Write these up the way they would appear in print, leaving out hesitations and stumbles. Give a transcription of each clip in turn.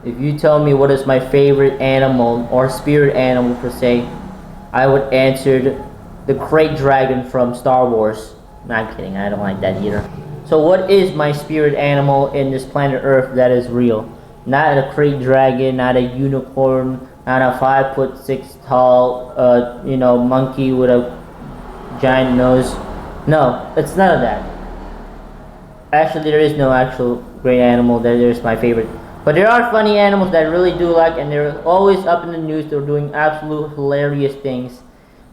If you tell me what is my favorite animal or spirit animal per se, I would answer the great dragon from Star Wars. No, I'm kidding. I don't like that either. So what is my spirit animal in this planet Earth that is real? Not a great dragon, not a unicorn, not a 5'6" tall, monkey with a giant nose. No, it's none of that. Actually, there is no actual great animal that is my favorite. But there are funny animals that I really do like, and they're always up in the news. They're doing absolute hilarious things,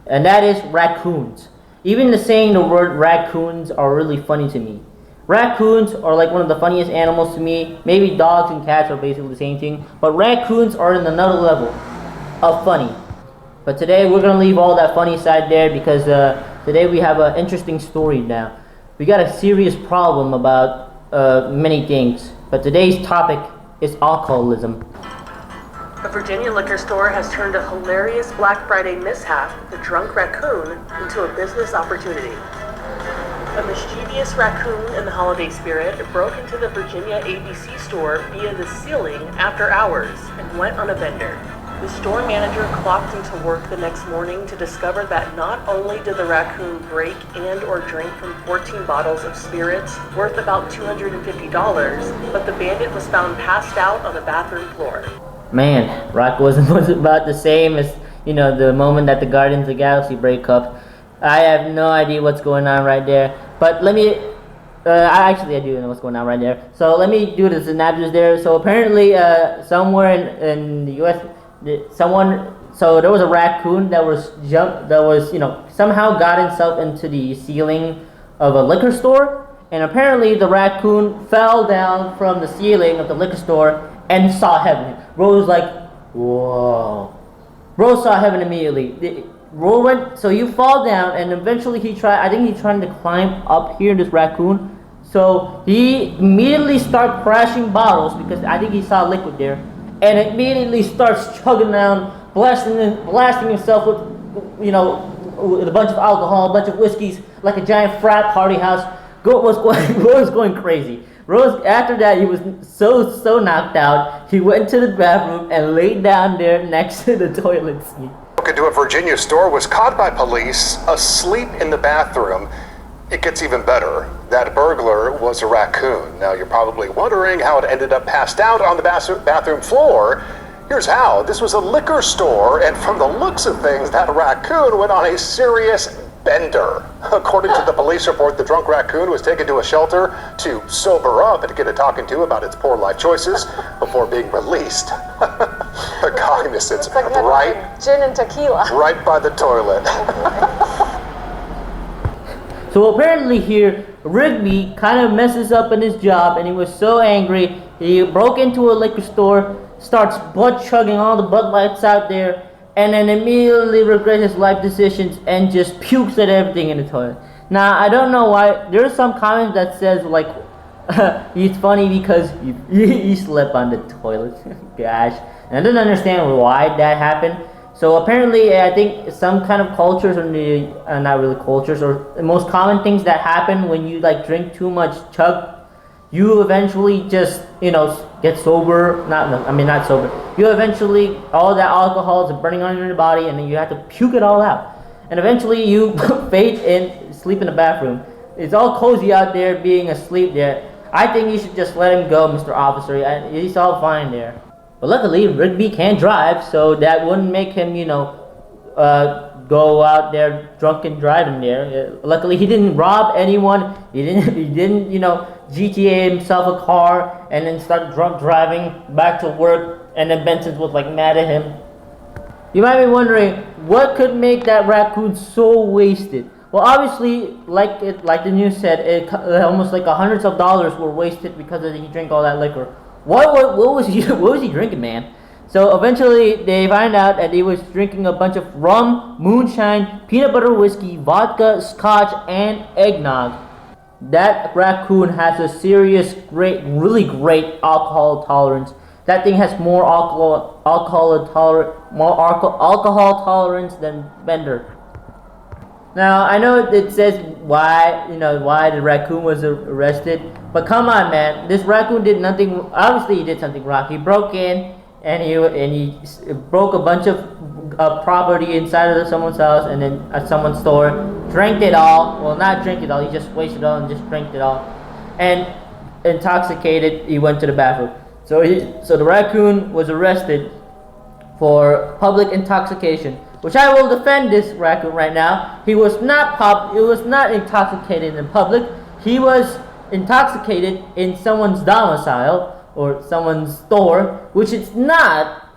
and that is raccoons. Even saying the word raccoons are really funny to me. Raccoons are like one of the funniest animals to me. Maybe dogs and cats are basically the same thing, but raccoons are in another level of funny. But today we're gonna leave all that funny side there because today we have an interesting story now. We got a serious problem about many things, but today's topic is alcoholism. A Virginia liquor store has turned a hilarious Black Friday mishap, the drunk raccoon, into a business opportunity. A mischievous raccoon in the holiday spirit broke into the Virginia ABC store via the ceiling after hours and went on a bender. The store manager clocked into work the next morning to discover that not only did the raccoon break and or drink from 14 bottles of spirits worth about $250, but the bandit was found passed out on the bathroom floor. Man, Rock was about the same as, the moment that the Guardians of the Galaxy break up. I have no idea what's going on right there. But let me, I do know what's going on right there. So let me do the synopsis there. So apparently, somewhere in the U.S., so there was a raccoon that somehow got himself into the ceiling of a liquor store, and apparently the raccoon fell down from the ceiling of the liquor store and saw heaven. Bro was like, whoa. Bro saw heaven immediately. Bro went, so you fall down, and eventually he's trying to climb up here, this raccoon. So he immediately started crashing bottles because I think he saw liquid there. And immediately starts chugging down, blasting himself with a bunch of alcohol, a bunch of whiskeys, like a giant frat party house. Rose was going crazy. Rose, after that, he was so knocked out, he went to the bathroom and laid down there next to the toilet seat. Broke into a Virginia store, was caught by police asleep in the bathroom. It gets even better. That burglar was a raccoon. Now you're probably wondering how it ended up passed out on the bathroom floor. Here's how. This was a liquor store, and from the looks of things, that raccoon went on a serious bender. According to the police report, the drunk raccoon was taken to a shelter to sober up and get a talking to about its poor life choices before being released. Cognizance, like right? Gin and tequila. Right by the toilet. So apparently here, Rigby kind of messes up in his job, and he was so angry, he broke into a liquor store, starts butt chugging all the Bud Lights out there, and then immediately regrets his life decisions and just pukes at everything in the toilet. Now, I don't know why. There's some comment that says, like, he's funny because he slept on the toilet. Gosh. And I don't understand why that happened. So apparently, I think some kind of cultures, or not really cultures, or the most common things that happen when you drink too much chug, you eventually just get sober. Not sober. You eventually, all that alcohol is burning on your body, and then you have to puke it all out. And eventually, you fade and sleep in the bathroom. It's all cozy out there, being asleep there. I think you should just let him go, Mr. Officer. He's all fine there. But luckily, Rigby can't drive, so that wouldn't make him, go out there drunk and driving there. Luckily, he didn't rob anyone. He didn't, GTA himself a car and then start drunk driving back to work. And then Benson was mad at him. You might be wondering, what could make that raccoon so wasted? Well, obviously, like the news said, almost hundreds of dollars were wasted because he drank all that liquor. What was he drinking, man? So eventually they find out that he was drinking a bunch of rum, moonshine, peanut butter whiskey, vodka, scotch, and eggnog. That raccoon has a serious, really great alcohol tolerance. That thing has more alcohol tolerance than Bender. Now I know it says why the raccoon was arrested, but come on, man, this raccoon did nothing. Obviously, he did something wrong. He broke in and he broke a bunch of property inside of someone's house and then at someone's store. Drank it all. Well, not drink it all. He just wasted it all and just drank it all. And intoxicated, he went to the bathroom. So the raccoon was arrested for public intoxication, which I will defend this raccoon right now. He was not intoxicated in public. He was intoxicated in someone's domicile or someone's store, which is not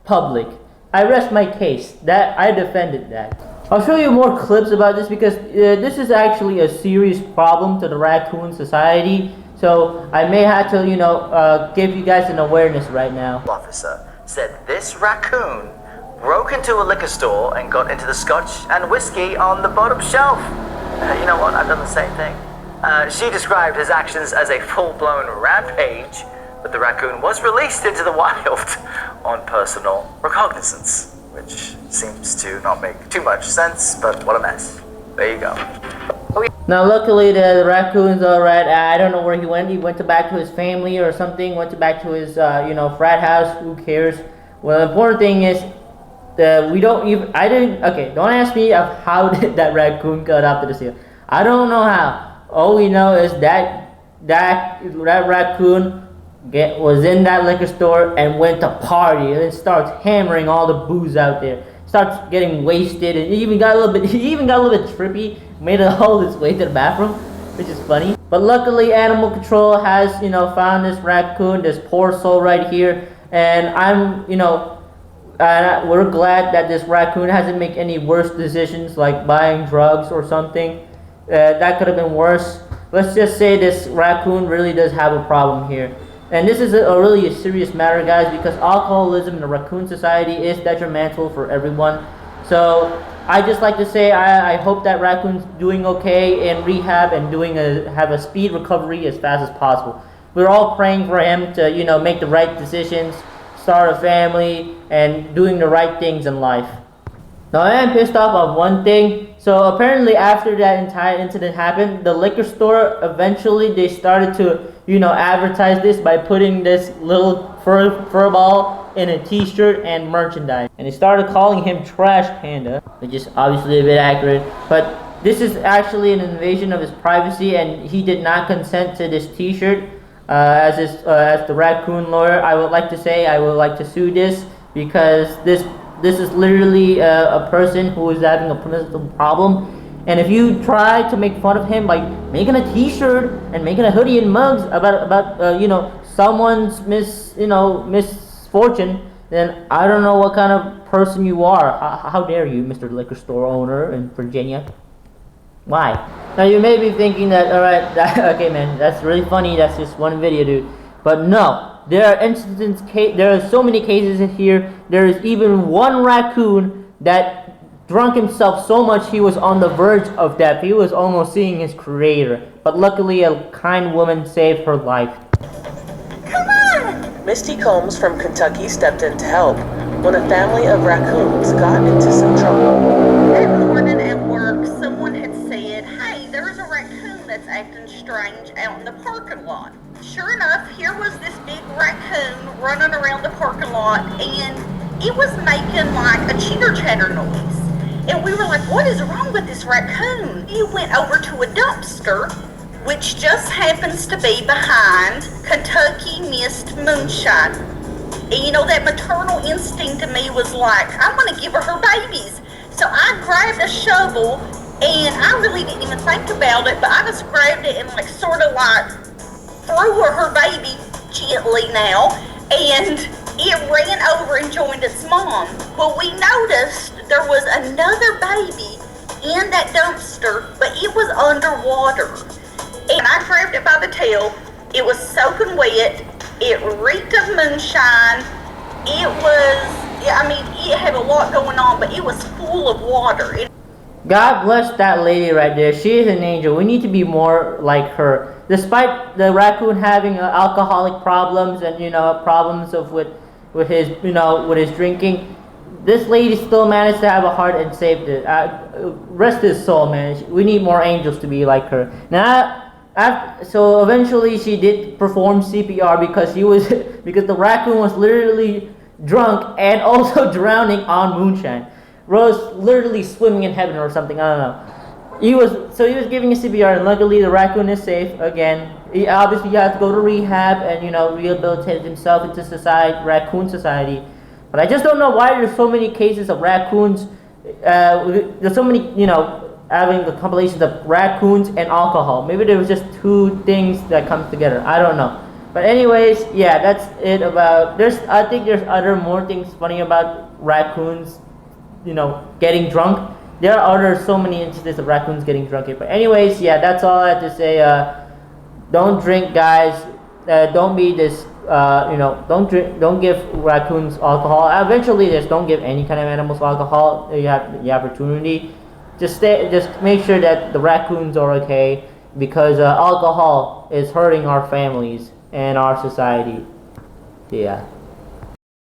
public. I rest my case. That I defended that. I'll show you more clips about this because this is actually a serious problem to the raccoon society. So I may have to, give you guys an awareness right now. Officer said this raccoon broke into a liquor store and got into the scotch and whiskey on the bottom shelf. You know what? I've done the same thing. She described his actions as a full-blown rampage, but the raccoon was released into the wild on personal recognizance, which seems to not make too much sense, but what a mess. There you go. Now, luckily, the raccoon's all right. I don't know where he went. He went back to his family or something. Went back to his, frat house. Who cares? Well, the important thing is that we don't even. I didn't. Okay, don't ask me of how did that raccoon got up to the ceiling. I don't know how. All we know is that raccoon was in that liquor store and went to party and starts hammering all the booze out there. Starts getting wasted and he even got a little bit trippy. Made it all his way to the bathroom, which is funny. But luckily, animal control has found this raccoon, this poor soul right here, and we're glad that this raccoon hasn't made any worse decisions like buying drugs or something. That could have been worse. Let's just say this raccoon really does have a problem here. And this is really a serious matter, guys, because alcoholism in the raccoon society is detrimental for everyone. So I just like to say I hope that raccoon's doing okay in rehab and have a speed recovery as fast as possible. We're all praying for him to make the right decisions, start a family, and doing the right things in life. Now I am pissed off on one thing. So apparently after that entire incident happened, the liquor store eventually they started to advertise this by putting this little fur ball in a t-shirt and merchandise. And they started calling him Trash Panda, which is obviously a bit accurate. But this is actually an invasion of his privacy and he did not consent to this t-shirt. As the raccoon lawyer, I would like to sue this because this is literally a person who is having a mental problem. And if you try to make fun of him by making a t-shirt and making a hoodie and mugs about someone's misfortune, then I don't know what kind of person you are. How dare you, Mr. Liquor Store owner in Virginia? Why? Now you may be thinking that, alright, okay man, that's really funny, that's just one video, dude. But no, there are so many cases in here. There is even one raccoon that drunk himself so much he was on the verge of death. He was almost seeing his creator. But luckily a kind woman saved her life. Come on! Misty Combs from Kentucky stepped in to help when a family of raccoons got into some trouble. That morning at work, someone had said, hey, there's a raccoon that's acting strange out in the parking lot. Sure enough, here was this big raccoon running around the parking lot, and it was making like a chitter-chatter noise. And we were like, what is wrong with this raccoon? He went over to a dumpster, which just happens to be behind Kentucky Mist Moonshine. And that maternal instinct in me was like, I'm going to give her babies. So I grabbed a shovel, and I really didn't even think about it, but I just grabbed it and sort of threw her baby gently now, and it ran over and joined its mom. Well, we noticed there was another baby in that dumpster, but it was underwater. And I grabbed it by the tail. It was soaking wet. It reeked of moonshine. It had a lot going on, but it was full of water. God bless that lady right there. She is an angel. We need to be more like her. Despite the raccoon having alcoholic problems and problems with his drinking, this lady still managed to have a heart and saved it. Rest his soul, man. We need more angels to be like her. Now, so eventually she did perform CPR because she was because the raccoon was literally drunk and also drowning on moonshine. Rose literally swimming in heaven or something. I don't know. He was giving a CPR, and luckily the raccoon is safe again. He obviously has to go to rehab and rehabilitate himself into raccoon society. But I just don't know why there's so many cases of raccoons. There's so many, having the compilations of raccoons and alcohol. Maybe there was just two things that come together. I don't know. But anyways, yeah, that's it about. I think there's more things funny about raccoons, getting drunk. There are so many instances of raccoons getting drunk here. But anyways, yeah, that's all I have to say. Don't drink, guys. Don't be this. Don't drink. Don't give raccoons alcohol. Eventually, just don't give any kind of animals alcohol. You have the opportunity. Just make sure that the raccoons are okay, because alcohol is hurting our families and our society. Yeah.